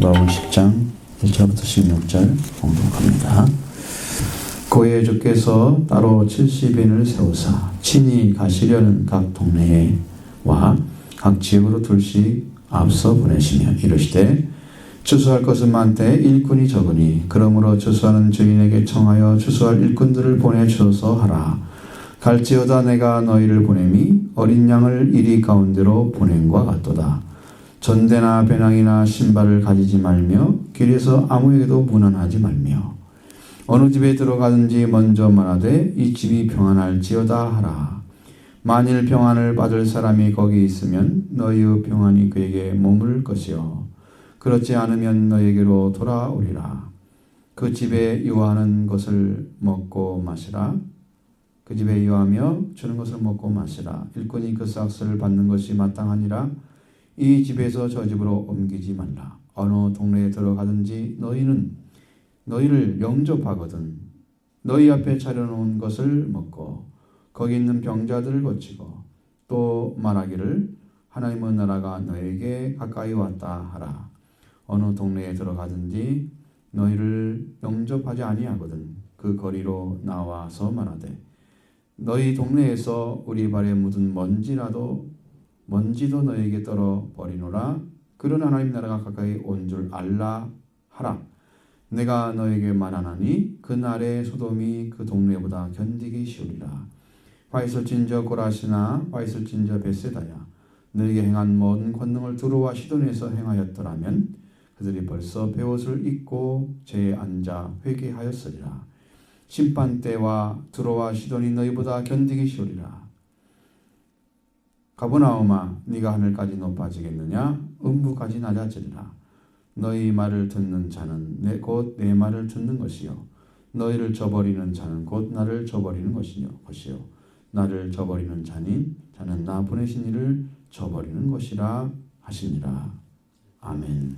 마가복음 10장 1절부터 16절 공독합니다. 고의 주께서 따로 70인을 세우사 친히 가시려는 각 동네와 각 지역으로 둘씩 앞서 보내시며 이르시되 추수할 것은 많되 일꾼이 적으니 그러므로 추수하는 주인에게 청하여 추수할 일꾼들을 보내주소서 하라. 갈지어다 내가 너희를 보냄이 어린 양을 이리 가운데로 보냄과 같도다. 전대나 배낭이나 신발을 가지지 말며 길에서 아무에게도 문안하지 말며 어느 집에 들어가든지 먼저 말하되 이 집이 평안할지어다 하라. 만일 평안을 받을 사람이 거기 있으면 너희의 평안이 그에게 머무를 것이요 그렇지 않으면 너희에게로 돌아오리라. 그 집에 유하는 것을 먹고 마시라. 그 집에 유하며 주는 것을 먹고 마시라. 일꾼이 그 삭슬을 받는 것이 마땅하니라. 이 집에서 저 집으로 옮기지 말라. 어느 동네에 들어가든지 너희를 영접하거든 너희 앞에 차려놓은 것을 먹고 거기 있는 병자들을 고치고 또 말하기를 하나님의 나라가 너희에게 가까이 왔다 하라. 어느 동네에 들어가든지 너희를 영접하지 아니하거든 그 거리로 나와서 말하되 너희 동네에서 우리 발에 묻은 먼지도 너희에게 떨어 버리노라. 그런 하나님 나라가 가까이 온 줄 알라 하라. 내가 너에게 말하나니 그날의 소돔이 그 동네보다 견디기 쉬우리라. 화 있을진저 고라시나 화 있을진저 벳세다야. 너에게 행한 모든 권능을 두로와 시돈에서 행하였더라면 그들이 벌써 베옷을 입고 제에 앉아 회개하였으리라. 심판 때와 두로와 시돈이 너희보다 견디기 쉬우리라. 가버나움아 네가 하늘까지 높아지겠느냐? 음부까지 낮아지리라. 너희 말을 듣는 자는 곧 내 말을 듣는 것이요 너희를 저버리는 자는 곧 나를 저버리는 것이요 나를 저버리는 자는 나 보내신 이를 저버리는 것이라 하시니라. 아멘.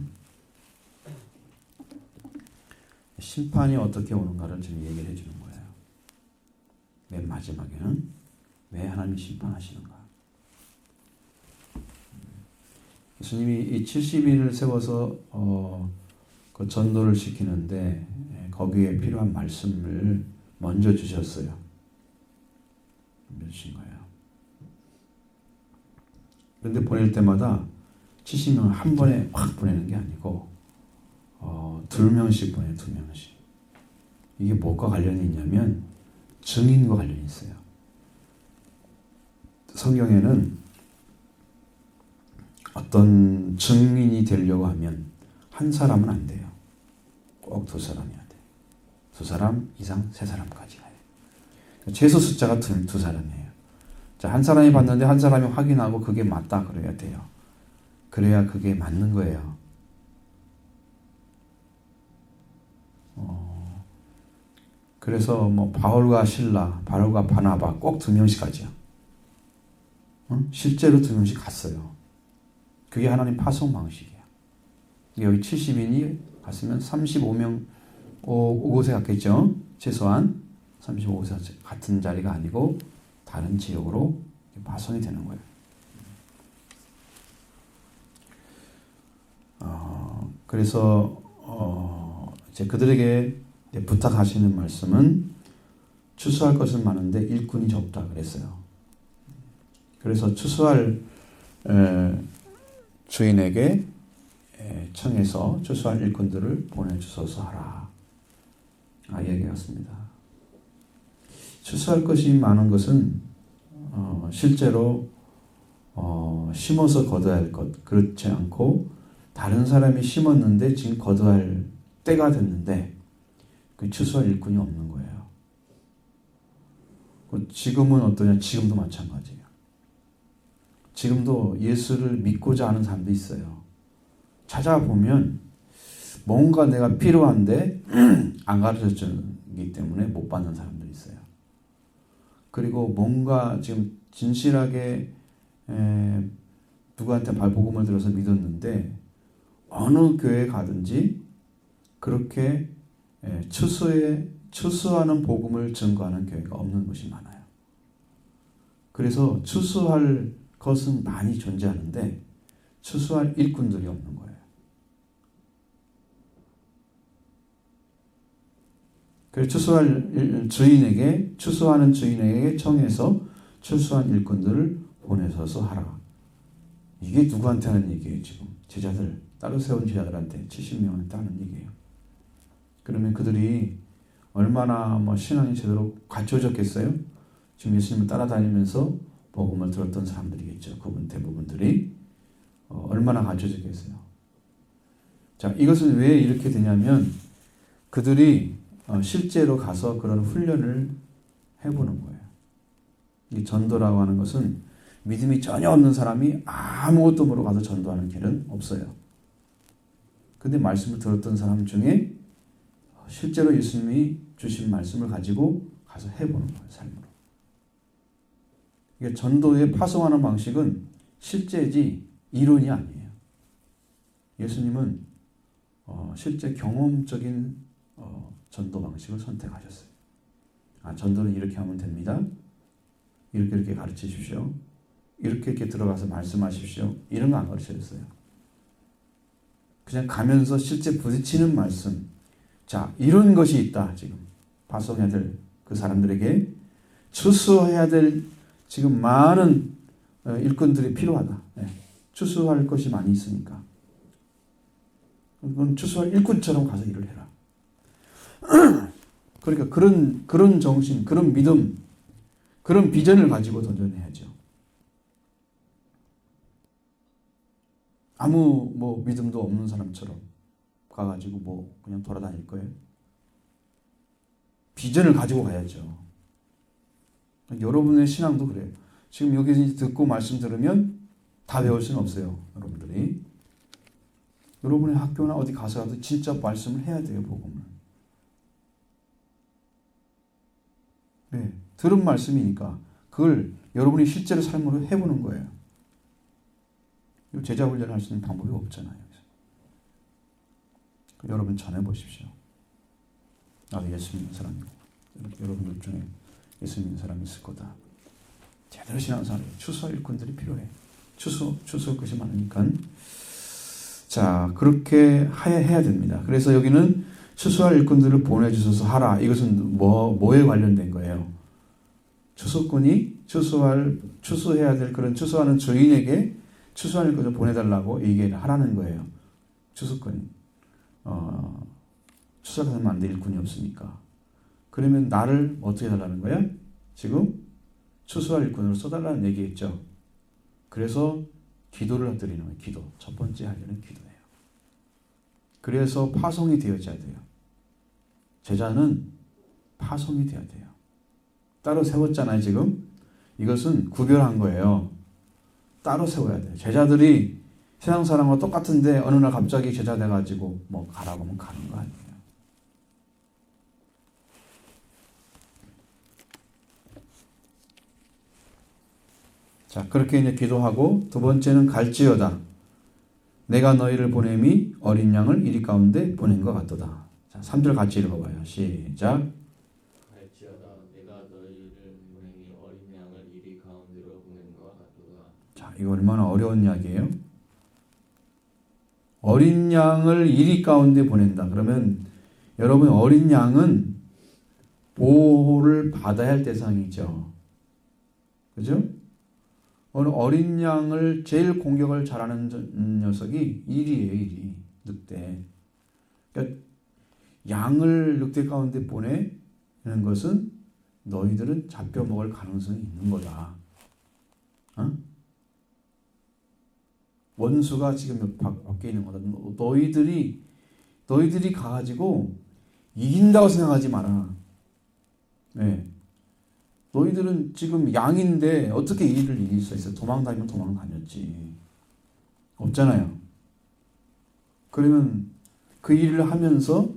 심판이 어떻게 오는가를 지금 얘기를 해주는 거예요. 맨 마지막에는 왜 하나님이 심판하시는가. 예수님이 이 70인을 세워서 그 전도를 시키는데 거기에 필요한 말씀을 먼저 주셨어요. 주신 거예요. 그런데 보낼 때마다 70명을 한 번에 확 보내는 게 아니고 2명씩 보내요. 2명씩. 이게 뭐가 관련이 있냐면 증인과 관련이 있어요. 성경에는 어떤 증인이 되려고 하면 한 사람은 안 돼요. 꼭 2사람이어야 돼요. 2사람 이상 3사람까지 가요. 최소 숫자가 2사람이에요. 자, 한 사람이 봤는데 한 사람이 확인하고 그게 맞다 그래야 돼요. 그래야 그게 맞는 거예요. 그래서 뭐 바울과 실라, 바울과 바나바 꼭 2명씩 가죠. 실제로 2명씩 갔어요. 그게 하나님 파송 방식이에요. 여기 70인이 갔으면 35명, 5곳에 갔겠죠. 최소한 35곳에 같은 자리가 아니고 다른 지역으로 파송이 되는 거예요. 그래서 이제 그들에게 부탁하시는 말씀은 추수할 것은 많은데 일꾼이 적다 그랬어요. 그래서 추수할 주인에게 청해서 추수할 일꾼들을 보내주소서 하라. 얘기했습니다. 추수할 것이 많은 것은 실제로 심어서 거둬야 할 것 그렇지 않고 다른 사람이 심었는데 지금 거둬야 할 때가 됐는데 그 추수할 일꾼이 없는 거예요. 지금은 어떠냐? 지금도 마찬가지예요. 지금도 예수를 믿고자 하는 사람도 있어요. 찾아보면 뭔가 내가 필요한데 안 가르쳐주기 때문에 못 받는 사람도 있어요. 그리고 뭔가 지금 진실하게 누구한테 복음을 들어서 믿었는데 어느 교회 가든지 그렇게 추수하는 복음을 증거하는 교회가 없는 것이 많아요. 그래서 추수할 것은 많이 존재하는데 추수할 일꾼들이 없는 거예요. 그래서 추수하는 주인에게 청해서 추수한 일꾼들을 보내서서 하라. 이게 누구한테 하는 얘기예요? 지금 제자들, 따로 세운 제자들한테 70명한테 하는 얘기예요. 그러면 그들이 얼마나 신앙이 제대로 갖춰졌겠어요? 지금 예수님을 따라다니면서 복음을 들었던 사람들이겠죠. 그분 대부분들이 얼마나 갖춰졌겠어요. 자, 이것은 왜 이렇게 되냐면 그들이 실제로 가서 그런 훈련을 해보는 거예요. 이 전도라고 하는 것은 믿음이 전혀 없는 사람이 아무것도 모르고 가서 전도하는 길은 없어요. 근데 말씀을 들었던 사람 중에 실제로 예수님이 주신 말씀을 가지고 가서 해보는 거예요. 삶으로. 이게 전도에 파송하는 방식은 실제지 이론이 아니에요. 예수님은 실제 경험적인 전도 방식을 선택하셨어요. 전도는 이렇게 하면 됩니다. 이렇게 가르쳐 주십시오. 이렇게 들어가서 말씀하십시오. 이런 거 안 가르쳐줬어요. 그냥 가면서 실제 부딪히는 말씀. 자, 이런 것이 있다. 지금 파송해야 될 그 사람들에게 추수해야 될 지금 많은 일꾼들이 필요하다. 네. 추수할 것이 많이 있으니까. 그건 추수할 일꾼처럼 가서 일을 해라. 그러니까 그런 정신, 그런 믿음, 그런 비전을 가지고 도전해야죠. 아무 믿음도 없는 사람처럼 가가지고 그냥 돌아다닐 거예요. 비전을 가지고 가야죠. 여러분의 신앙도 그래요. 지금 여기 듣고 말씀 들으면 다 배울 수는 없어요. 여러분들이. 여러분의 학교나 어디 가서라도 진짜 말씀을 해야 돼요. 복음을. 네, 들은 말씀이니까 그걸 여러분이 실제로 삶으로 해보는 거예요. 제자 훈련할 수 있는 방법이 없잖아요. 여러분 전해보십시오. 나도 예수 믿는 사람이고 여러분들 중에 예수 믿는 사람이 있을 거다. 제대로 신앙하는 사람이 추수할 일꾼들이 필요해. 추수할 것이 많으니까. 자, 그렇게 해야 됩니다. 그래서 여기는 추수할 일꾼들을 보내주셔서 하라. 이것은 뭐에 관련된 거예요? 추수꾼이 추수해야 될 그런 추수하는 주인에게 추수할 일꾼을 보내달라고 얘기를 하라는 거예요. 추수꾼이. 추수하면 안 될 일꾼이 없으니까. 그러면 나를 어떻게 해달라는 거야? 지금 추수할 일꾼으로 써달라는 얘기겠죠. 그래서 기도를 드리는 거예요. 기도. 첫 번째 할 일은 기도예요. 그래서 파송이 되어져야 돼요. 제자는 파송이 되어야 돼요. 따로 세웠잖아요, 지금. 이것은 구별한 거예요. 따로 세워야 돼요. 제자들이 세상 사람과 똑같은데 어느 날 갑자기 제자 돼가지고 가라고 하면 가는 거 아니에요. 자, 그렇게 이제 기도하고 두 번째는 갈지어다. 내가 너희를 보냄이 어린 양을 이리 가운데 보낸 것 같도다. 자, 3절 같이 읽어봐요. 시작. 갈지어다. 내가 너희를 보냄이 어린 양을 이리 가운데로 보낸 것 같도다. 자, 이거 얼마나 어려운 이야기예요? 어린 양을 이리 가운데 보낸다. 그러면 여러분 어린 양은 보호를 받아야 할 대상이죠. 그죠? 어린 양을 제일 공격을 잘하는 녀석이 일이에요. 일이. 늑대. 그러니까 양을 늑대 가운데 보내는 것은 너희들은 잡혀먹을 가능성이 있는 거다. 원수가 지금 밖에 있는 거다. 너희들이 가가지고 이긴다고 생각하지 마라. 네. 너희들은 지금 양인데 어떻게 이 일을 이길 수 있어? 도망다니면 도망다녔지. 없잖아요. 그러면 그 일을 하면서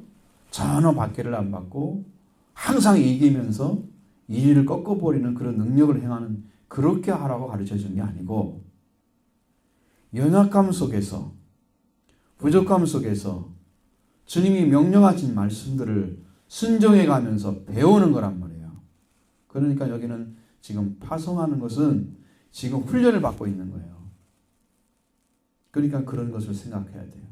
전혀 박해를 안 받고 항상 이기면서 이 일을 꺾어버리는 그런 능력을 행하는, 그렇게 하라고 가르쳐 준 게 아니고, 연약감 속에서, 부족감 속에서 주님이 명령하신 말씀들을 순종해 가면서 배우는 거란 말이에요. 그러니까 여기는 지금 파송하는 것은 지금 훈련을 받고 있는 거예요. 그러니까 그런 것을 생각해야 돼요.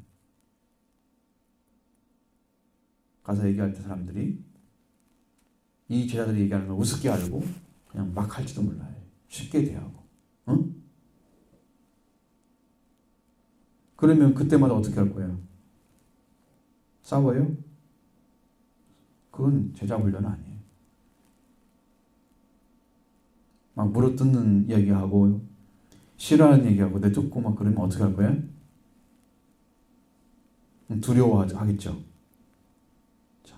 가서 얘기할 때 사람들이 이 제자들이 얘기하는 걸 우습게 알고 그냥 막 할지도 몰라요. 쉽게 대하고. 응? 그러면 그때마다 어떻게 할 거예요? 싸워요? 그건 제자 훈련 아니에요. 막 물어뜯는 얘기하고 싫어하는 얘기하고 내쫓고 막 그러면 어떻게 할 거예요? 두려워하겠죠. 자,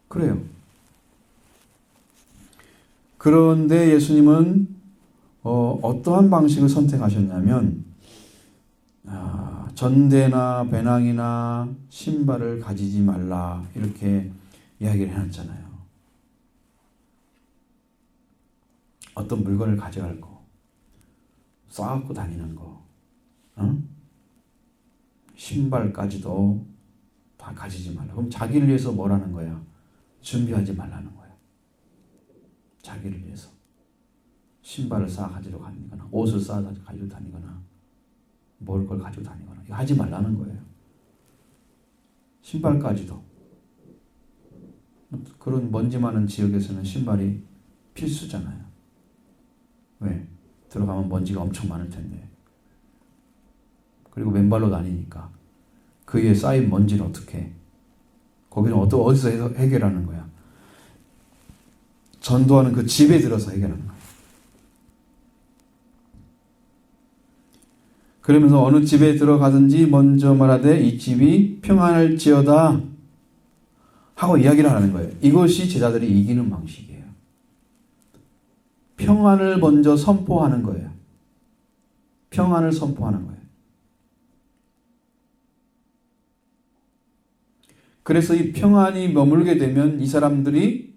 그래요. 그런데 예수님은 어떠한 방식을 선택하셨냐면 전대나 배낭이나 신발을 가지지 말라 이렇게 이야기를 해놨잖아요. 어떤 물건을 가져갈 거, 싸갖고 다니는 거, 신발까지도 다 가지지 말라. 그럼 자기를 위해서 뭐라는 거야? 준비하지 말라는 거야. 자기를 위해서 신발을 싸 가지고 다니거나 옷을 싸 가지고 다니거나 먹을 걸 가지고 다니거나 이거 하지 말라는 거예요. 신발까지도. 그런 먼지 많은 지역에서는 신발이 필수잖아요. 왜? 들어가면 먼지가 엄청 많을 텐데. 그리고 맨발로 다니니까 그 위에 쌓인 먼지를 어떻게 해? 거기는 어디서 해결하는 거야? 전도하는 그 집에 들어서 해결하는 거야. 그러면서 어느 집에 들어가든지 먼저 말하되 이 집이 평안할지어다 하고 이야기를 하는 거예요. 이것이 제자들이 이기는 방식이에요. 평안을 먼저 선포하는 거예요. 평안을 선포하는 거예요. 그래서 이 평안이 머물게 되면 이 사람들이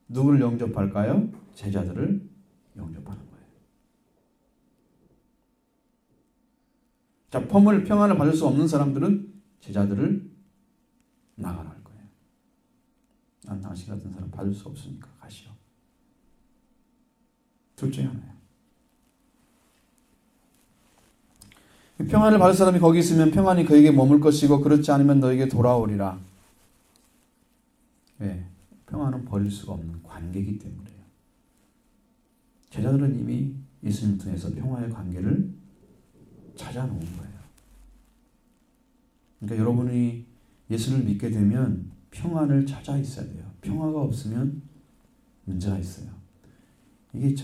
누구를 영접할까요? 제자들을 영접하는 거예요. 자, 평안을 받을 수 없는 사람들은 제자들을 나가라 할 거예요. 난 당신 같은 사람 받을 수 없으니까 가시오. 둘 중에 하나예요. 평안을 받을 사람이 거기 있으면 평안이 그에게 머물 것이고 그렇지 않으면 너에게 돌아오리라. 왜? 평안은 버릴 수가 없는 관계이기 때문에요. 제자들은 이미 예수님을 통해서 평화의 관계를 찾아놓은 거예요. 그러니까 여러분이 예수를 믿게 되면 평안을 찾아 있어야 돼요. 평화가 없으면 문제가 있어요. 이게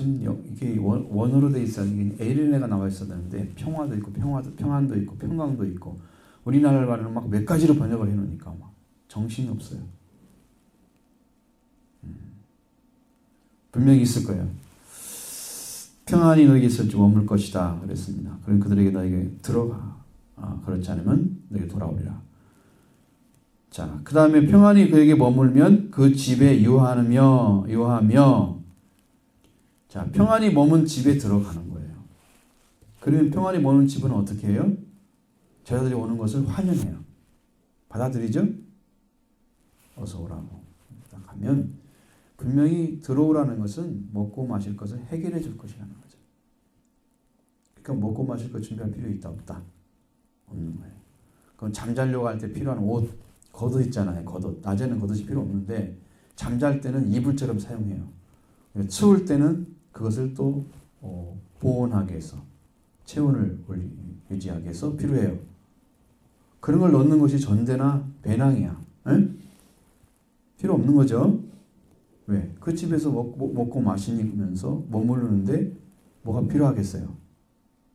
원어로 돼 있어야 이게 에일린에가 나와 있어야 되는데 평화도 있고 평안도 있고 평강도 있고 우리나라 말은 막 몇 가지로 번역을 해놓으니까 막 정신이 없어요. 분명히 있을 거예요. 평안이 너에게 있을지 머물 것이다 그랬습니다. 그럼 그들에게 너에게 들어가. 그렇지 않으면 너에게 돌아오리라. 자, 그 다음에 평안이 그에게 머물면 그 집에 유하며 자, 평안이 머문 집에 들어가는 거예요. 그러면 평안이 머문 집은 어떻게 해요? 제자들이 오는 것을 환영해요. 받아들이죠? 어서 오라고. 딱 하면 분명히 들어오라는 것은 먹고 마실 것을 해결해 줄 것이라는 거죠. 그러니까 먹고 마실 것 준비할 필요 있다 없다? 없는 거예요. 그럼 잠자려고 할 때 필요한 옷, 겉옷 있잖아요. 겉옷. 낮에는 겉옷이 필요 없는데 잠잘 때는 이불처럼 사용해요. 추울 때는 그것을 또 보온하게 해서 체온을 유지하게 해서 필요해요. 그런 걸 넣는 것이 전대나 배낭이야. 에? 필요 없는 거죠. 왜? 그 집에서 먹고 마시면서 머무르는데 뭐가 필요하겠어요.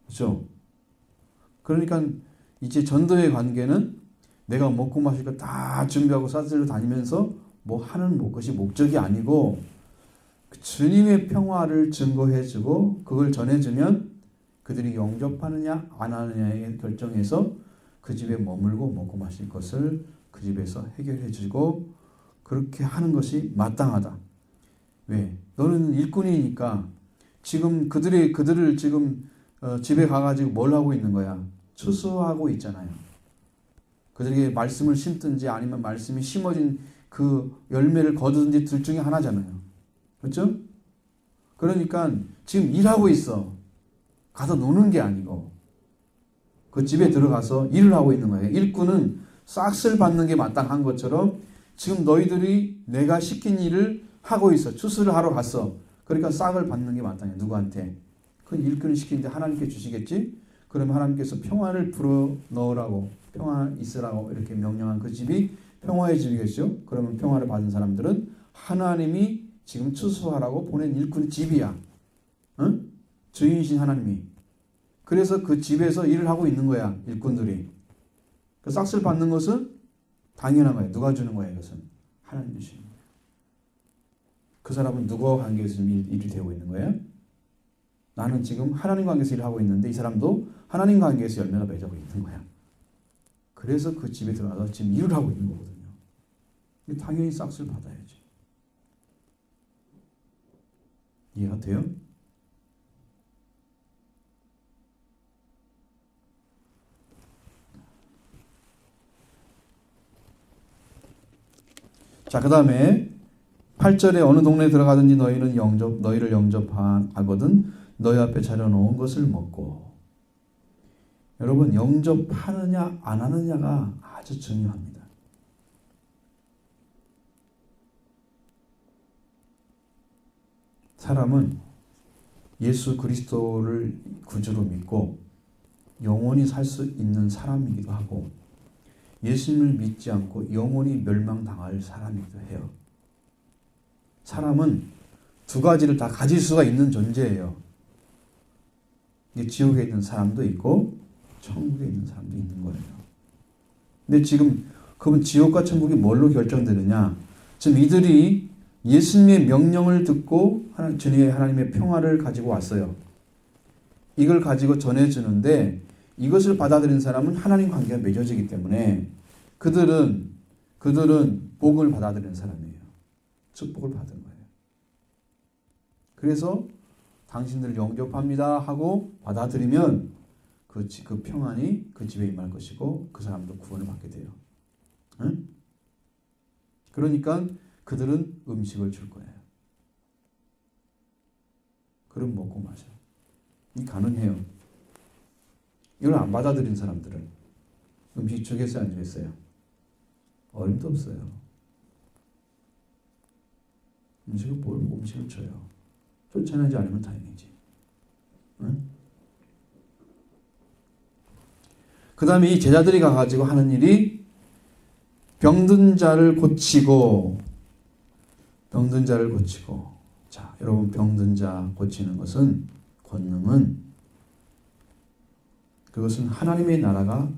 그렇죠? 그러니까 이제 전도의 관계는 내가 먹고 마실 거 다 준비하고 싸들려 다니면서 뭐 하는 것이 목적이 아니고 주님의 평화를 증거해주고 그걸 전해주면 그들이 영접하느냐 안 하느냐에 결정해서 그 집에 머물고 먹고 마실 것을 그 집에서 해결해주고 그렇게 하는 것이 마땅하다. 왜? 너는 일꾼이니까 지금 그들을 지금 집에 가가지고 뭘 하고 있는 거야? 추수하고 있잖아요. 그들에게 말씀을 심든지 아니면 말씀이 심어진 그 열매를 거두든지 둘 중에 하나잖아요. 그렇죠? 그러니까 지금 일하고 있어. 가서 노는 게 아니고 그 집에 들어가서 일을 하고 있는 거예요. 일꾼은 싹쓸 받는 게 마땅한 것처럼 지금 너희들이 내가 시킨 일을 하고 있어. 추수를 하러 갔어. 그러니까 싹을 받는 게 마땅해. 누구한테? 그 일꾼을 시키는데 하나님께 주시겠지? 그러면 하나님께서 평화를 불어 넣으라고, 평화 있으라고 이렇게 명령한 그 집이 평화의 집이겠죠? 그러면 평화를 받은 사람들은 하나님이 지금 추수하라고 보낸 일꾼의 집이야. 응? 주인이신 하나님이. 그래서 그 집에서 일을 하고 있는 거야. 일꾼들이. 그 싹을 받는 것은 당연한 거예요. 누가 주는 거예요? 이것은 하나님 주시는 거예요. 그 사람은 누구와 관계에서 일이 되고 있는 거예요? 나는 지금 하나님 관계에서 일을 하고 있는데 이 사람도 하나님 관계에서 열매가 맺고 있는 거야. 그래서 그 집에 들어가서 지금 일을 하고 있는 거거든요. 당연히 싹을 받아야지. 이해가 돼요? 자, 그 다음에 8절에 어느 동네에 들어가든지 너희를 영접하거든 너희 앞에 차려놓은 것을 먹고. 여러분, 영접하느냐 안 하느냐가 아주 중요합니다. 사람은 예수 그리스도를 구주로 믿고 영원히 살 수 있는 사람이기도 하고 예수님을 믿지 않고 영원히 멸망당할 사람이기도 해요. 사람은 두 가지를 다 가질 수가 있는 존재예요. 지옥에 있는 사람도 있고 천국에 있는 사람도 있는 거예요. 근데 지금 그러면 지옥과 천국이 뭘로 결정되느냐? 지금 이들이 예수님의 명령을 듣고 주님의 하나님의 평화를 가지고 왔어요. 이걸 가지고 전해주는데 이것을 받아들인 사람은 하나님 관계가 맺어지기 때문에 그들은 복을 받아들이는 사람이에요. 축복을 받은 거예요. 그래서 당신들 영접합니다 하고 받아들이면 그 평안이 그 집에 임할 것이고 그 사람도 구원을 받게 돼요. 응? 그러니까 그들은 음식을 줄 거예요. 그럼 먹고 마셔. 이 가능해요. 이걸 안 받아들인 사람들은 음식 주겠어요, 안 주겠어요? 어림도 없어요. 음식을 줘요. 쫓아내지 않으면 다행이지. 응? 그 다음에 이 제자들이 가가지고 하는 일이 병든 자를 고치고. 자, 여러분, 병든 자 고치는 것은, 권능은, 그것은 하나님의 나라가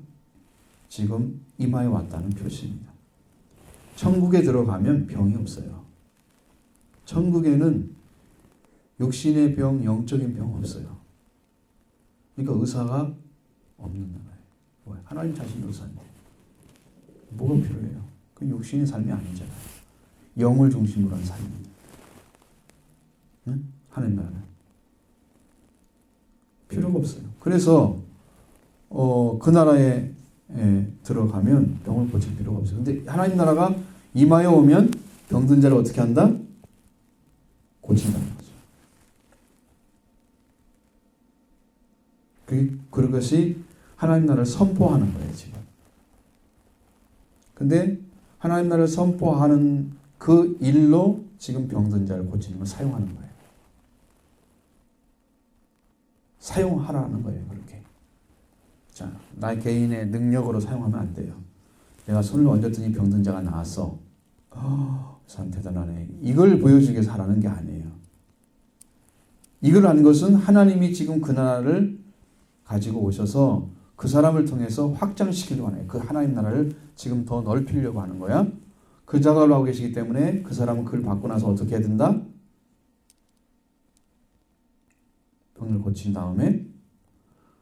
지금 임하에 왔다는 표시입니다. 천국에 들어가면 병이 없어요. 천국에는 육신의 병, 영적인 병 없어요. 그러니까 의사가 없는 나라예요. 뭐야? 하나님 자신이 의사인데 뭐가 필요해요? 그 육신의 삶이 아니잖아요. 영을 중심으로 한 삶입니다. 응? 하나님 나라는 필요가 없어요. 그래서 그 나라에 들어가면 병을 고칠 필요가 없어요. 근데 하나님 나라가 임하여 오면 병든 자를 어떻게 한다? 고친다는 거죠. 그것이 하나님 나라를 선포하는 거예요, 지금. 근데 하나님 나라를 선포하는 그 일로 지금 병든 자를 고치는 걸 사용하는 거예요. 사용하라는 거예요, 그렇게. 자, 나의 개인의 능력으로 사용하면 안 돼요. 내가 손을 얹었더니 병든 자가 나왔어. 참 대단하네. 이걸 보여주기 위해서 하라는 게 아니에요. 이걸 한 것은 하나님이 지금 그 나라를 가지고 오셔서 그 사람을 통해서 확장시키려고 하는 거예요. 그 하나님 나라를 지금 더 넓히려고 하는 거야. 그 작업을 하고 계시기 때문에 그 사람은 그걸 받고 나서 어떻게 해야 된다? 병을 고친 다음에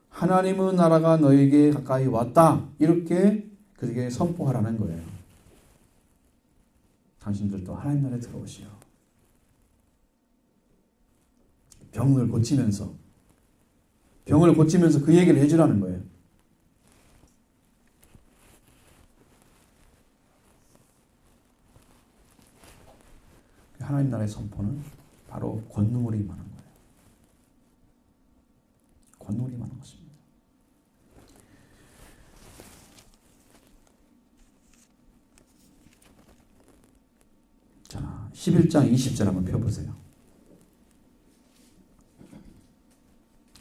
하나님의 나라가 너에게 가까이 왔다. 이렇게 그에게 선포하라는 거예요. 당신들도 하나님 나라에 들어오시오. 병을 고치면서 그 얘기를 해주라는 거예요. 하나님 나라의 선포는 바로 권능으로 임하는 거예요. 권능으로 임하는 것입니다. 11장 20절 한번 펴보세요.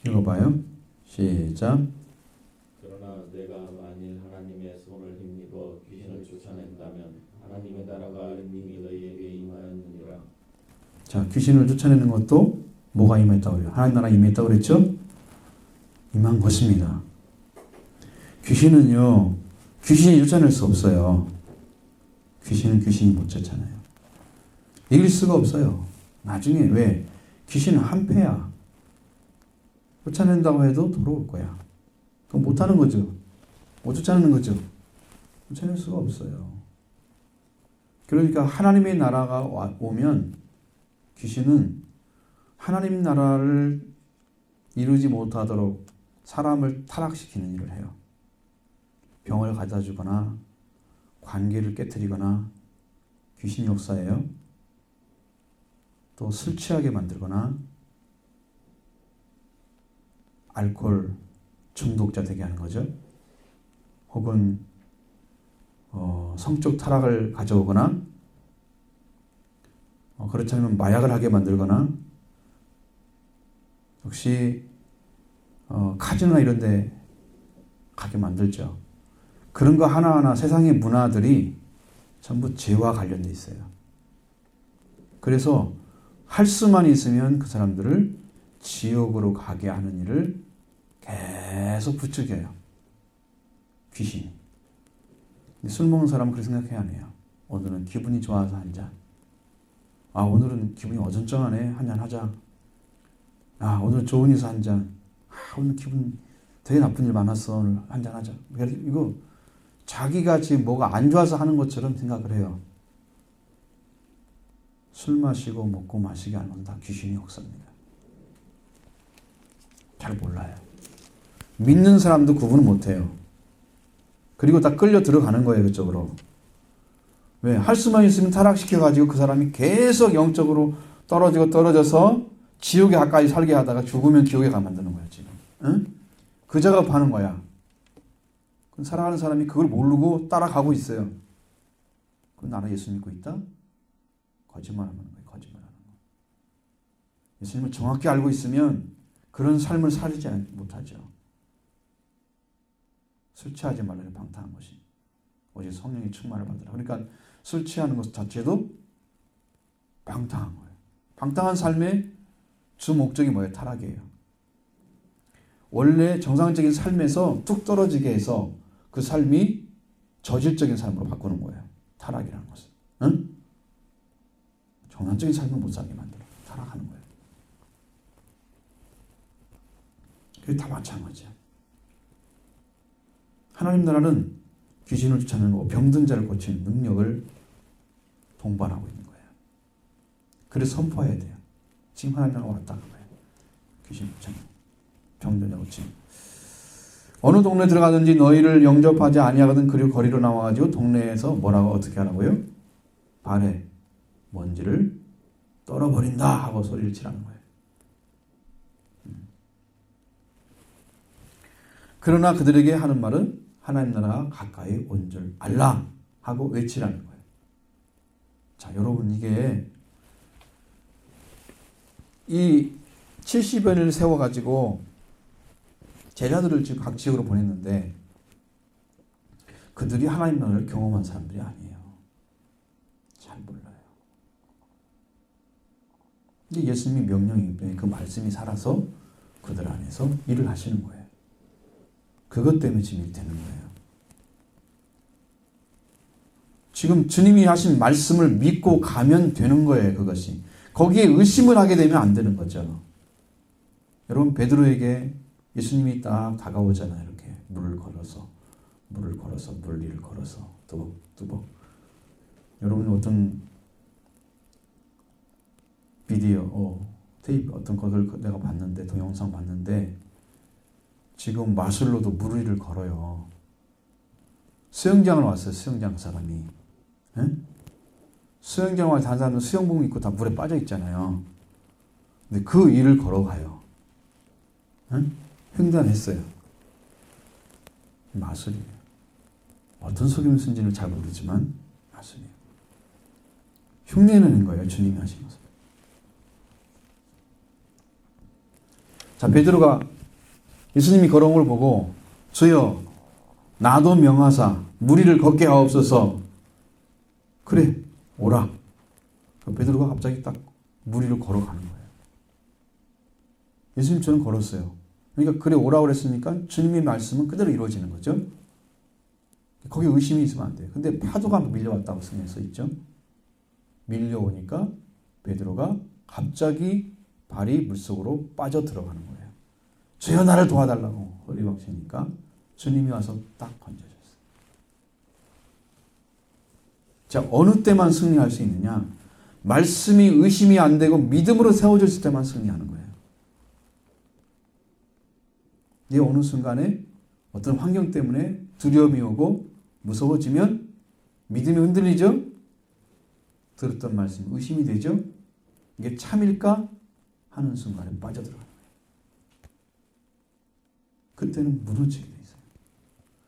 읽어봐요. 시작. 그러나 내가 만일 하나님의 손을 힘입어 귀신을 쫓아낸다면 하나님의 나라가 이미 너희에게 임하였느니라. 자, 귀신을 쫓아내는 것도 뭐가 임했다고 그래요? 하나님 나라가 임했다고 그랬죠? 임한 것입니다. 귀신은요, 귀신이 쫓아낼 수 없어요. 귀신은 귀신이 못 쫓아내요. 이길 수가 없어요. 나중에 왜? 귀신은 한패야. 쫓아낸다고 해도 돌아올 거야. 그럼 못하는 거죠. 못 쫓아내는 거죠. 쫓아낼 수가 없어요. 그러니까 하나님의 나라가 오면 귀신은 하나님 나라를 이루지 못하도록 사람을 타락시키는 일을 해요. 병을 가져다 주거나 관계를 깨뜨리거나 귀신 역사예요. 또 술 취하게 만들거나 알코올 중독자 되게 하는 거죠. 혹은 성적 타락을 가져오거나 그렇지 않으면 마약을 하게 만들거나 역시 카지노나 이런 데 가게 만들죠. 그런 거 하나하나 세상의 문화들이 전부 죄와 관련돼 있어요. 그래서 할 수만 있으면 그 사람들을 지옥으로 가게 하는 일을 계속 부추겨요. 귀신이. 술 먹는 사람은 그렇게 생각해야 해요. 오늘은 기분이 좋아서 한 잔. 아, 오늘은 기분이 어정쩡하네. 한 잔 하자. 아, 오늘 좋은 일서 한 잔. 아, 오늘 기분 되게 나쁜 일 많았어. 오늘 한 잔 하자. 이거 자기가 지금 뭐가 안 좋아서 하는 것처럼 생각을 해요. 술 마시고 먹고 마시게 하는 건 다 귀신의 역사입니다. 잘 몰라요. 믿는 사람도 구분을 못해요. 그리고 다 끌려 들어가는 거예요, 그쪽으로. 왜? 할 수만 있으면 타락시켜가지고 그 사람이 계속 영적으로 떨어져서 지옥에 가까이 살게 하다가 죽으면 지옥에 가 만드는 거야, 지금. 응? 그 작업하는 거야. 살아가는 사람이 그걸 모르고 따라가고 있어요. 그럼 나는 예수 믿고 있다? 거짓말하는 거예요, 거짓말하는 거. 예수님을 정확히 알고 있으면 그런 삶을 살지 못하죠. 술 취하지 말라는 방탕한 것이. 오직 성령의 충만을 받으라. 그러니까 술 취하는 것 자체도 방탕한 거예요. 방탕한 삶의 주 목적이 뭐예요? 타락이에요. 원래 정상적인 삶에서 뚝 떨어지게 해서 그 삶이 저질적인 삶으로 바꾸는 거예요. 타락이라는 것은. 응? 정상적인 삶을 못 살게 만들어. 타락하는 거예요. 그게 다 마찬가지야. 하나님 나라는 귀신을 쫓아내는 거, 병든 자를 고치는 능력을 동반하고 있는 거예요. 그래서 선포해야 돼요. 지금 하나님 나라가 왔다는 거예요. 귀신 쫓아내는 병든 자 고치는. 어느 동네 들어가든지 너희를 영접하지 아니하거든 그리고 거리로 나와가지고 동네에서 뭐라고 어떻게 하라고요? 발에 먼지를 떨어버린다 하고 소리를 치라는 거예요. 그러나 그들에게 하는 말은 하나님 나라가 가까이 온 줄 알라 하고 외치라는 거예요. 자, 여러분 이게 이 70년을 세워가지고 제자들을 지금 각 지역으로 보냈는데 그들이 하나님 나라를 경험한 사람들이 아니에요. 잘 몰라요. 근데 예수님이 명령이기 때문에 그 말씀이 살아서 그들 안에서 일을 하시는 거예요. 그것 때문에 지금 일 되는 거예요. 지금 주님이 하신 말씀을 믿고 가면 되는 거예요. 그것이. 거기에 의심을 하게 되면 안 되는 거죠. 여러분 베드로에게 예수님이 딱 다가오잖아요. 이렇게 물을 걸어서 물 위를 걸어서 뚜벅뚜벅. 여러분 어떤 비디오, 테이프 어떤 것을 내가 봤는데 동영상 봤는데 지금 마술로도 물 위를 걸어요. 수영장을 왔어요. 수영장 사람이. 에? 수영장 와서 한 사람은 수영복 입고 다 물에 빠져 있잖아요. 근데 그 위를 걸어가요. 에? 횡단했어요. 마술이에요. 어떤 속임수인지는 잘 모르지만 마술이에요. 흉내내는 거예요. 주님이 하신 것을. 자, 베드로가 예수님이 걸어온 걸 보고 주여 나도 명하사 무리를 걷게 하옵소서. 그래 오라. 베드로가 갑자기 딱 무리로 걸어가는 거예요. 예수님처럼 걸었어요. 그러니까 그래 오라 그랬으니까 주님의 말씀은 그대로 이루어지는 거죠. 거기에 의심이 있으면 안 돼요. 근데 파도가 밀려왔다고 써 있죠. 밀려오니까 베드로가 갑자기 발이 물속으로 빠져 들어가는 거예요. 주여 나를 도와달라고 허리박치니까 주님이 와서 딱 건져줬어요. 자, 어느 때만 승리할 수 있느냐? 말씀이 의심이 안 되고 믿음으로 세워졌을 때만 승리하는 거예요. 이 어느 순간에 어떤 환경 때문에 두려움이 오고 무서워지면 믿음이 흔들리죠? 들었던 말씀이 의심이 되죠? 이게 참일까? 하는 순간에 빠져들어가는 거예요. 그때는 무너지게 돼 있어요.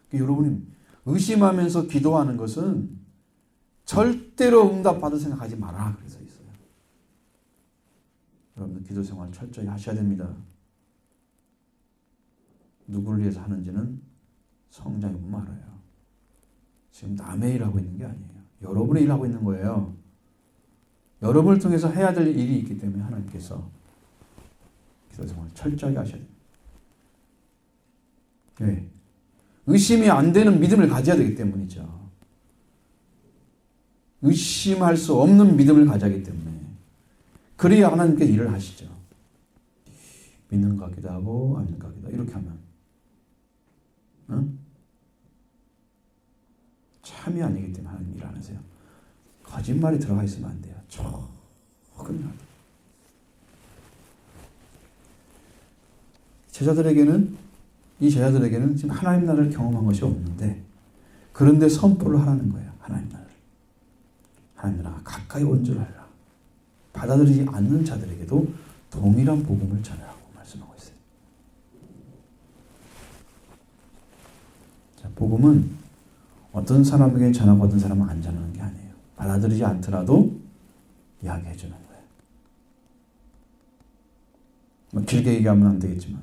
그러니까 여러분이 의심하면서 기도하는 것은 절대로 응답받을 생각하지 마라. 그래서 있어요. 여러분들 기도 생활 철저히 하셔야 됩니다. 누구를 위해서 하는지는 성경에 보면 알아요. 지금 남의 일하고 있는 게 아니에요. 여러분의 일하고 있는 거예요. 여러분을 통해서 해야 될 일이 있기 때문에 하나님께서 기도 생활 철저하게 하셔야 됩니다. 네. 의심이 안 되는 믿음을 가져야 되기 때문이죠. 의심할 수 없는 믿음을 가져야 하기 때문에 그래야 하나님께 일을 하시죠. 믿는 것 같기도 하고 안 믿는 것 같기도 하고 이렇게 하면 참이 아니기 때문에 하나님 일 안 하세요. 거짓말이 들어가 있으면 안 돼요. 조금이라도. 이 제자들에게는 지금 하나님 나라를 경험한 것이 없는데 그런데 선포를 하라는 거예요. 하나님 나라를. 하나님 나라가 가까이 온 줄 알라. 받아들이지 않는 자들에게도 동일한 복음을 전하라고 말씀하고 있어요. 자, 복음은 어떤 사람에게 전하고 어떤 사람은 안 전하는 게 아니에요. 받아들이지 않더라도 이야기해 주는 거예요. 뭐 길게 얘기하면 안 되겠지만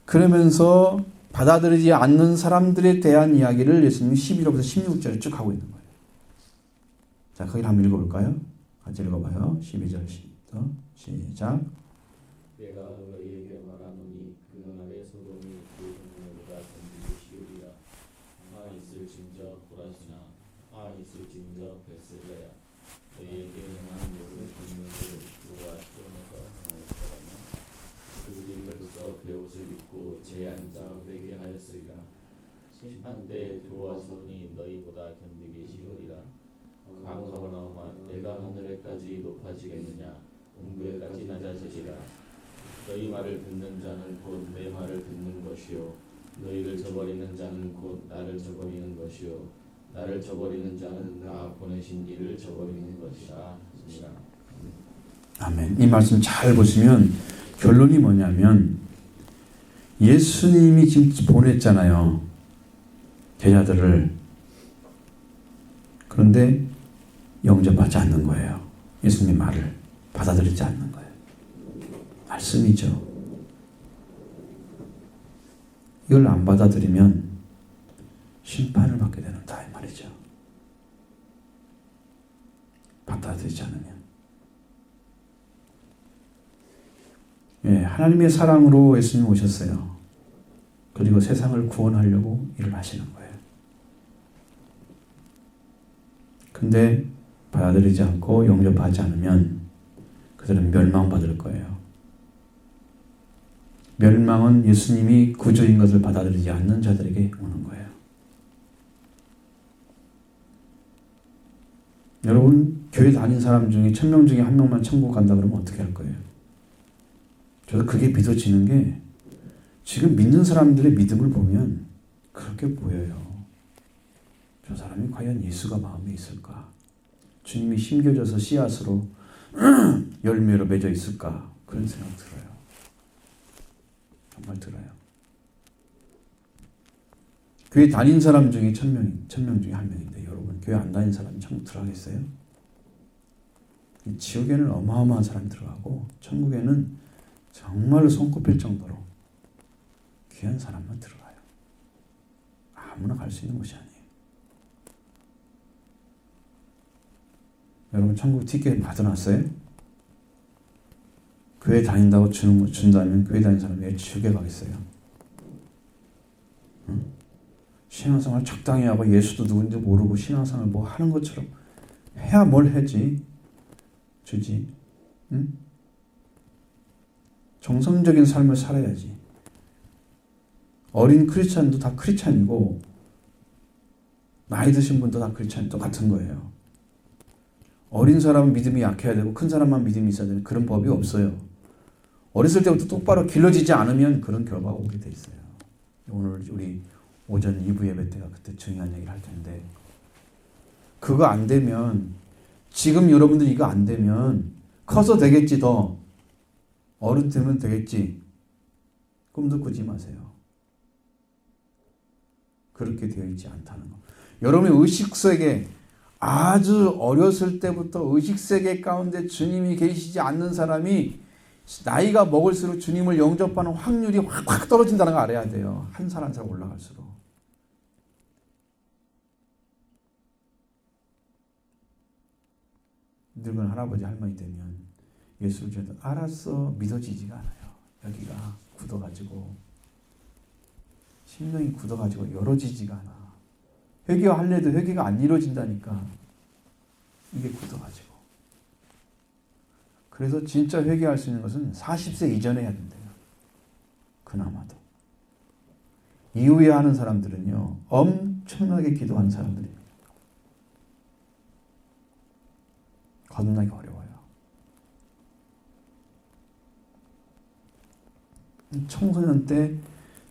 그러면서 받아들이지 않는 사람들에 대한 이야기를 예수님이 11절부터 16절에 쭉 하고 있는 거예요. 자, 거기를 한번 읽어볼까요? 같이 읽어봐요. 12절부터 시작. 내가 너희에게 말하노니 그날에 소돔이 그 동네보다 견디기 쉬우리라. 있을진저 고라시나 있을진저 베슬레야. 너희에게 행한 모든 분명을 주와 시온에서 행할 거라면 그들이 벌써 베옷을 입고 제 앉아 회개 하였으리라. 심판때 두와 시온이 너희보다 견디기 쉬우리라. 강서나오마 내가 하늘에까지 높아지겠느냐 음부에까지 낮아지리라. 너희 말을 듣는 자는 곧 내 말을 듣는 것이요 너희를 저버리는 자는 곧 나를 저버리는 것이요 나를 저버리는 자는 나 보내신 이를 저버리는 것이라. 아멘. 이 말씀 잘 보시면 결론이 뭐냐면 예수님이 지금 보냈잖아요. 제자들을. 그런데 영접하지 않는 거예요. 예수님의 말을 받아들이지 않는 거예요. 말씀이죠. 이걸 안 받아들이면 심판을 받게 된다 이 말이죠. 받아들이지 않으면. 예, 하나님의 사랑으로 예수님 오셨어요. 그리고 세상을 구원하려고 일을 하시는 거예요. 근데 받아들이지 않고 영접하지 않으면 그들은 멸망받을 거예요. 멸망은 예수님이 구주인 것을 받아들이지 않는 자들에게 오는 거예요. 여러분, 교회 다닌 사람 중에 1000명 중에 1명만 천국 간다 그러면 어떻게 할 거예요? 저도 그게 믿어지는 게 지금 믿는 사람들의 믿음을 보면 그렇게 보여요. 저 사람이 과연 예수가 마음에 있을까? 주님이 심겨져서 씨앗으로 열매로 맺어 있을까? 그런 생각 들어요. 정말 들어요. 교회 다닌 사람 중에 1000명 중에 1명인데 여러분 여러분, 교회 안 다니는 사람이 천국 들어가겠어요? 이 지옥에는 어마어마한 사람이 들어가고 천국에는 정말로 손꼽힐 정도로 귀한 사람만 들어가요. 아무나 갈 수 있는 곳이 아니에요. 여러분, 천국 티켓 받아놨어요? 교회 다닌다고 준다면 교회 다니는 사람이 왜 지옥에 가겠어요? 응? 신앙생활 적당히 하고 예수도 누군지 모르고 신앙생활 뭐 하는 것처럼 해야 뭘 하지? 주지. 응? 정성적인 삶을 살아야지. 어린 크리스찬도 다 크리스찬이고 나이 드신 분도 다 크리스찬 똑같은 거예요. 어린 사람은 믿음이 약해야 되고 큰 사람만 믿음이 있어야 되는 그런 법이 없어요. 어렸을 때부터 똑바로 길러지지 않으면 그런 결과가 오게 돼 있어요. 오늘 우리 오전 2부 예배 때가 그때 중요한 얘기를 할 텐데 그거 안 되면 지금 여러분들 이거 안 되면 커서 되겠지 더 어른 되면 되겠지 꿈도 꾸지 마세요. 그렇게 되어 있지 않다는 거. 여러분의 의식세계 아주 어렸을 때부터 의식세계 가운데 주님이 계시지 않는 사람이 나이가 먹을수록 주님을 영접하는 확률이 확 떨어진다는 걸 알아야 돼요. 한 살 한 살 올라갈수록. 늙은 할아버지 할머니 되면 예수를 줘도 알았어 믿어지지가 않아요. 여기가 굳어가지고 심령이 굳어가지고 열어지지가 않아. 회개할래도 회개가 안 이루어진다니까. 이게 굳어가지고. 그래서 진짜 회개할 수 있는 것은 40세 이전에 해야 된대요. 그나마도. 이후에 하는 사람들은요. 엄청나게 기도하는 사람들이에요. 거듭나기 어려워요. 청소년 때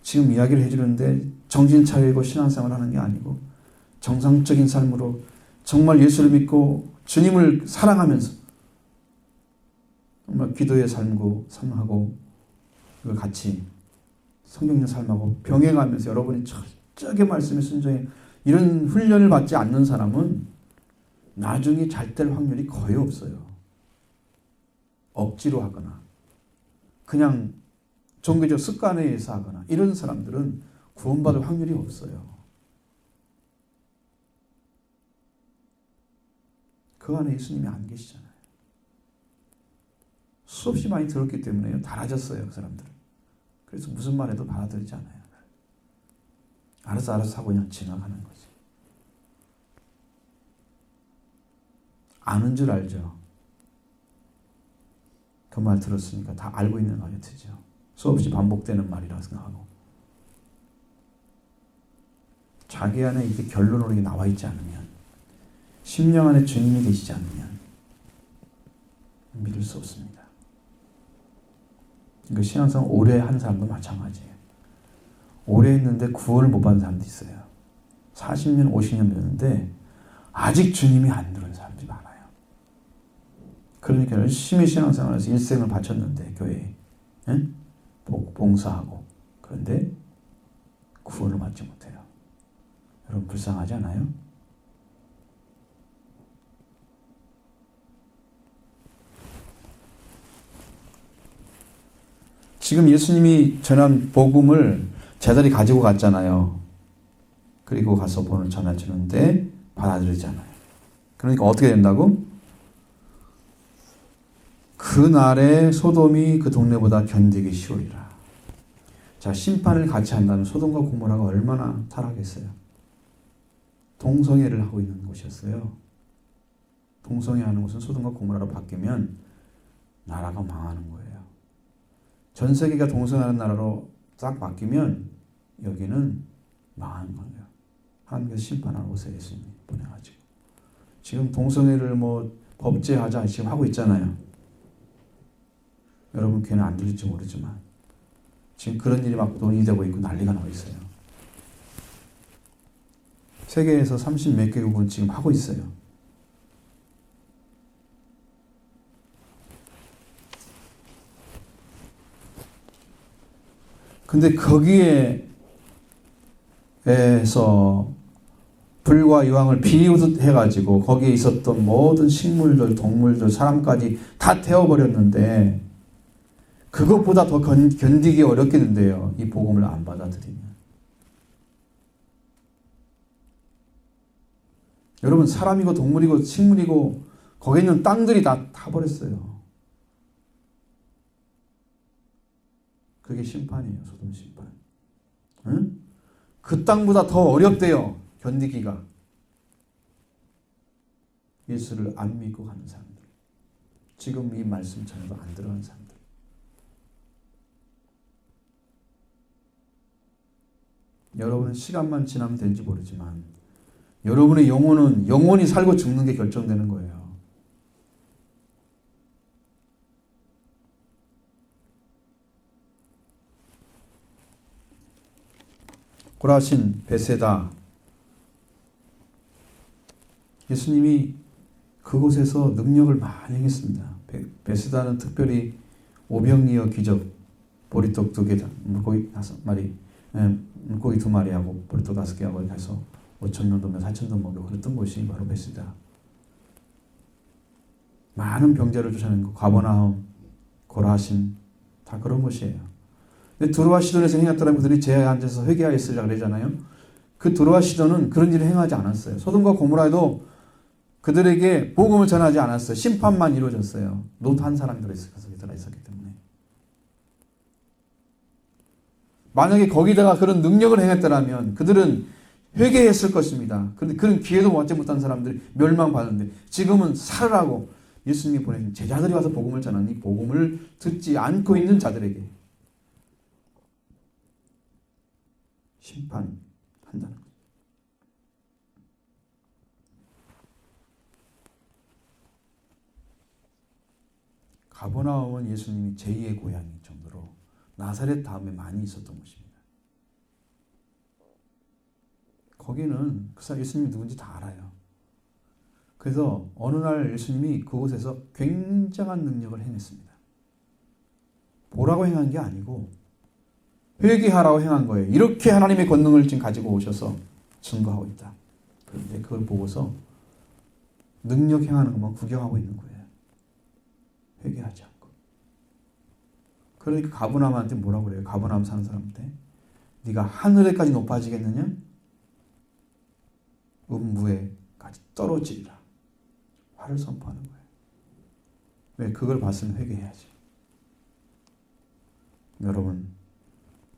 지금 이야기를 해주는데 정신 차리고 신앙생활 하는 게 아니고 정상적인 삶으로 정말 예수를 믿고 주님을 사랑하면서 정말 기도의 삶하고 그걸 같이 성경의 삶하고 병행하면서 여러분이 철저하게 말씀에 순종해 이런 훈련을 받지 않는 사람은 나중에 잘 될 확률이 거의 없어요. 억지로 하거나 그냥 종교적 습관에 의해서 하거나 이런 사람들은 구원받을 확률이 없어요. 그 안에 예수님이 안 계시잖아요. 수없이 많이 들었기 때문에요. 달아졌어요. 그 사람들은. 그래서 무슨 말해도 받아들이지 않아요. 알아서 하고 그냥 지나가는 거지. 아는 줄 알죠. 그 말 들었으니까 다 알고 있는 거 같으죠. 수없이 반복되는 말이라고 생각하고. 자기 안에 이게 결론으로 나와 있지 않으면 심령 안에 주님이 계시지 않으면 믿을 수 없습니다. 그 신앙생활 오래 한 사람도 마찬가지예요. 오래 했는데 구원을 못 받은 사람도 있어요. 40년, 50년 됐는데 아직 주님이 안 들어온 사람들이 많아요. 그러니까 열심히 신앙생활에서 일생을 바쳤는데 교회에 봉사하고 그런데 구원을 받지 못해요. 여러분 불쌍하지 않아요? 지금 예수님이 전한 복음을 제자들이 가지고 갔잖아요. 그리고 가서 복음을 전해주는데 받아들이잖아요. 그러니까 어떻게 된다고? 그날에 소돔이 그 동네보다 견디기 쉬우리라. 자, 심판을 같이 한다면 소돔과 고모라가 얼마나 타락했어요. 동성애를 하고 있는 곳이었어요. 동성애하는 곳은 소돔과 고모라로 바뀌면 나라가 망하는 거예요. 전 세계가 동성애하는 나라로 딱 바뀌면 여기는 망하는 거예요. 하나님께서 심판하러 오세요. 예수님이 보내가지고. 지금 동성애를 법제하자 지금 하고 있잖아요. 여러분 귀에는 안 들릴지 모르지만 지금 그런 일이 막 논의되고 있고 난리가 나고 있어요. 세계에서 30 몇 개국은 지금 하고 있어요. 근데 거기에서 불과 유황을 비웃해가지고 거기에 있었던 모든 식물들, 동물들, 사람까지 다 태워버렸는데 그것보다 더 견디기 어렵겠는데요. 이 복음을 안 받아들이면. 여러분 사람이고 동물이고 식물이고 거기에 있는 땅들이 다 타버렸어요. 그게 심판이에요. 소돔 심판. 응? 그 땅보다 더 어렵대요. 견디기가. 예수를 안 믿고 가는 사람들. 지금 이 말씀 전에도 안 들어가는 사람들. 여러분은 시간만 지나면 되는지 모르지만 여러분의 영혼은 영원히 살고 죽는 게 결정되는 거예요. 고라신, 베세다. 예수님이 그곳에서 능력을 많이 행했습니다. 베세다는 특별히 오병이어 기적, 보리떡 2개, 물고기 5마리, 물고기 2마리하고 보리떡 5개하고 해서 5,000명, 4,000명 먹고 그랬던 곳이 바로 베세다. 많은 병자를 쫓아낸 거, 가버나움, 고라신 다 그런 곳이에요. 근데 두로와 시돈에서 행했다는 분들이 제에 앉아서 회개하였으리라 그러잖아요. 그 두로와 시돈은 그런 일을 행하지 않았어요. 소돔과 고모라에도 그들에게 복음을 전하지 않았어요. 심판만 이루어졌어요. 롯 한 사람이 들어있었기 때문에. 만약에 거기다가 그런 능력을 행했더라면 그들은 회개했을 것입니다. 그런데 그런 기회도 얻지 못한 사람들이 멸망받는데 지금은 살으라고 예수님이 보내신 제자들이 와서 복음을 전하니 복음을 듣지 않고 있는 자들에게 심판한다는 거죠. 가버나움은 예수님이 제2의 고향일 정도로 나사렛 다음에 많이 있었던 곳입니다. 거기는 그 사람 예수님이 누군지 다 알아요. 그래서 어느 날 예수님이 그곳에서 굉장한 능력을 행했습니다. 보라고 행한 게 아니고 회개하라고 행한 거예요. 이렇게 하나님의 권능을 지금 가지고 오셔서 증거하고 있다. 그런데 그걸 보고서 능력 행하는 것만 구경하고 있는 거예요. 회개하지 않고. 그러니까 가버나움한테 뭐라고 그래요? 가버나움 사는 사람한테 네가 하늘에까지 높아지겠느냐? 음부에까지 떨어지리라. 화를 선포하는 거예요. 왜? 그걸 봤으면 회개해야지. 여러분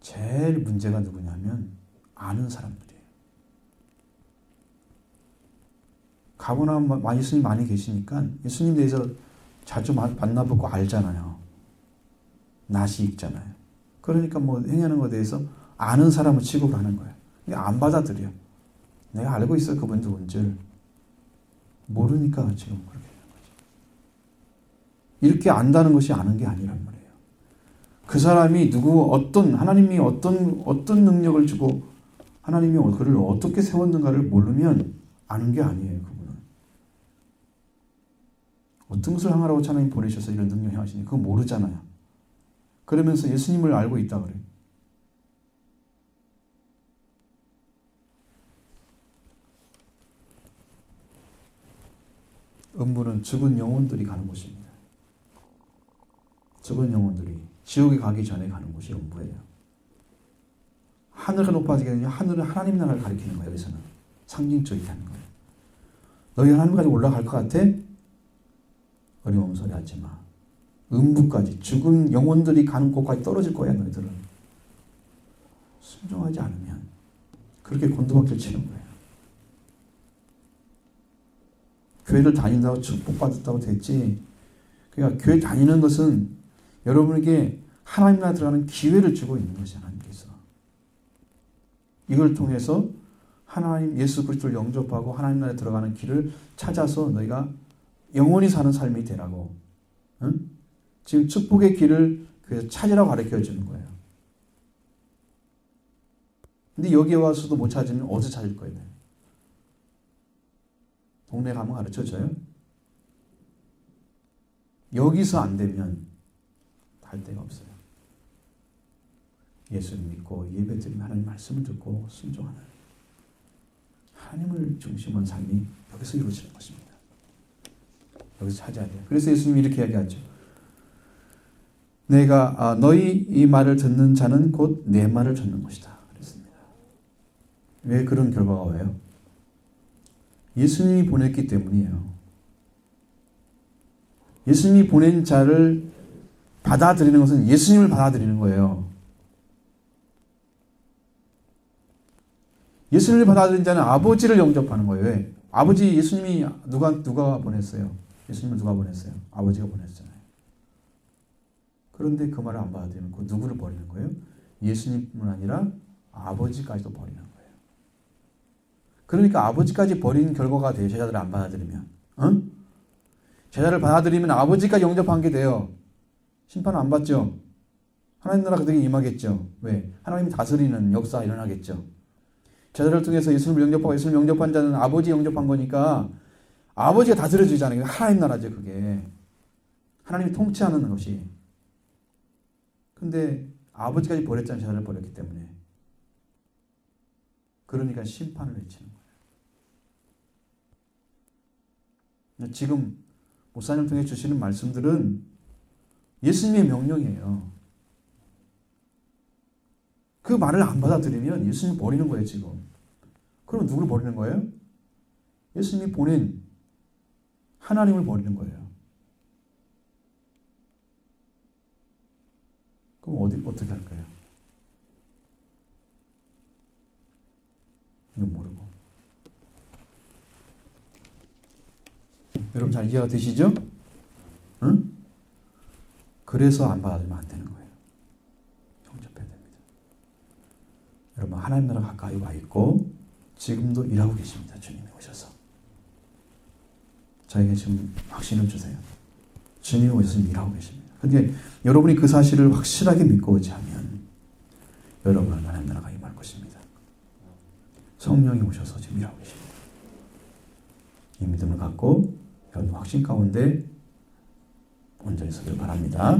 제일 문제가 누구냐면 아는 사람들이에요. 가버나움 예수님 많이 계시니까 예수님 대해서 자주 만나보고 알잖아요. 낯이 익잖아요. 그러니까 뭐 행하는 것에 대해서 아는 사람을 취급을 하는 거예요. 안 받아들여. 내가 알고 있어 그분 누군지. 모르니까 지금 그렇게 되는 거죠. 이렇게 안다는 것이 아는 게 아니란 말이에요. 그 사람이 하나님이 어떤 능력을 주고 하나님이 그를 어떻게 세웠는가를 모르면 아는 게 아니에요. 그분은. 어떤 것을 행하라고 하나님 보내셔서 이런 능력 행하시니 그거 모르잖아요. 그러면서 예수님을 알고 있다 그래요. 음부는 죽은 영혼들이 가는 곳입니다. 죽은 영혼들이 지옥에 가기 전에 가는 곳이 음부예요. 하늘가 높아지겠느냐? 하늘은 하나님 나라를 가리키는 거예요. 여기서는 상징적이라는 거예요. 너희 하나님까지 올라갈 것 같아? 어려운 소리 하지 마. 음부까지 죽은 영혼들이 가는 곳까지 떨어질 거야. 너희들은 순종하지 않으면 그렇게 곤두박질 치는 거예요. 교회를 다닌다고 축복받았다고 됐지. 그러니까 교회 다니는 것은 여러분에게 하나님 나라 들어가는 기회를 주고 있는 것이 하나님께서. 이걸 통해서 하나님 예수 그리스도를 영접하고 하나님 나라에 들어가는 길을 찾아서 너희가 영원히 사는 삶이 되라고. 응? 지금 축복의 길을 그래서 찾으라고 가르쳐 주는 거예요. 근데 여기에 와서도 못 찾으면 어디서 찾을 거예요? 동네 가면 가르쳐줘요? 여기서 안 되면 할 데가 없어요. 예수를 믿고 예배드리면 하나님 말씀을 듣고 순종하는 하나님을 중심으로 삶이 여기서 이루어지는 것입니다. 여기서 찾아야 돼요. 그래서 예수님이 이렇게 이야기하죠. 내가 너희 이 말을 듣는 자는 곧 내 말을 듣는 것이다. 그랬습니다. 왜 그런 결과가 와요? 예수님이 보냈기 때문이에요. 예수님이 보낸 자를 받아들이는 것은 예수님을 받아들이는 거예요. 예수님을 받아들인 자는 아버지를 영접하는 거예요. 왜? 아버지 예수님이 누가 보냈어요? 예수님을 누가 보냈어요? 아버지가 보냈잖아요. 그런데 그 말을 안 받아들이면 그 누구를 버리는 거예요? 예수님뿐 아니라 아버지까지도 버리는 거예요. 그러니까 아버지까지 버린 결과가 돼요. 제자들을 안 받아들이면. 응? 제자를 받아들이면 아버지까지 영접한 게 돼요. 심판 안 받죠. 하나님 나라 그들에게 임하겠죠. 왜? 하나님이 다스리는 역사가 일어나겠죠. 제자를 통해서 예수님을 영접하고 예수님을 영접한 자는 아버지 영접한 거니까 아버지가 다스려지잖아요. 하나님 나라죠, 그게. 하나님이 통치하는 것이. 근데 아버지까지 버렸잖아요. 제자를 버렸기 때문에. 그러니까 심판을 외치는 거예요. 지금 목사님 통해 주시는 말씀들은 예수님의 명령이에요. 그 말을 안 받아들이면 예수님 버리는 거예요, 지금. 그럼 누구를 버리는 거예요? 예수님이 보낸 하나님을 버리는 거예요. 그럼 어떻게 할까요? 이건 모르고. 여러분 잘 이해가 되시죠? 응? 그래서 안 받아들이면 안 되는 거예요. 영접해야 됩니다. 여러분 하나님 나라 가까이 와 있고 지금도 일하고 계십니다. 주님이 오셔서. 저에게 지금 확신을 주세요. 주님이 오셔서 일하고 계십니다. 그런데 여러분이 그 사실을 확실하게 믿고 오지 않으면 여러분은 하나님 나라가 임할 것입니다. 성령이 오셔서 지금 일하고 계십니다. 이 믿음을 갖고 여러분 확신 가운데 온전히 서길 바랍니다.